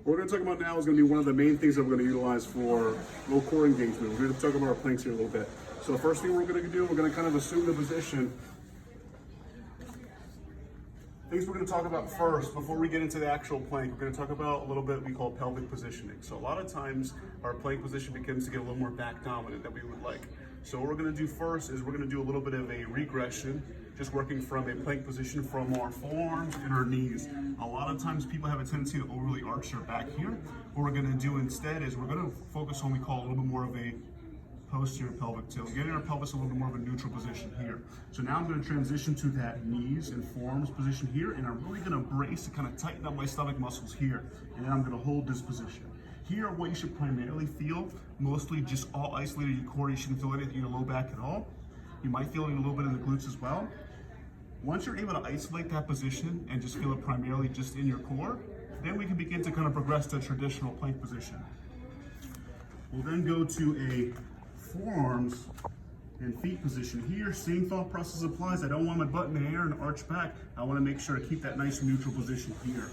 What we're going to talk about now is going to be one of the main things that we're going to utilize for low core engagement. We're going to talk about our planks here a little bit. So the first thing we're going to do, we're going to kind of assume the position. Things we're going to talk about first, before we get into the actual plank, we're going to talk about a little bit we call pelvic positioning. So a lot of times our plank position begins to get a little more back dominant than we would like. So what we're going to do first is we're going to do a little bit of a regression, just working from a plank position from our forearms and our knees. A lot of times people have a tendency to overly arch their back here. What we're going to do instead is we're going to focus on what we call a little bit more of a posterior pelvic tilt, getting our pelvis a little bit more of a neutral position here. So now I'm going to transition to that knees and forearms position here, and I'm really going to brace to kind of tighten up my stomach muscles here, and then I'm going to hold this position. Here, what you should primarily feel, mostly just all isolated your core. You shouldn't feel anything in your low back at all. You might feel it a little bit in the glutes as well. Once you're able to isolate that position and just feel it primarily just in your core, then we can begin to kind of progress to a traditional plank position. We'll then go to a forearms and feet position. Here, same thought process applies. I don't want my butt in the air and arch back. I want to make sure I keep that nice neutral position here.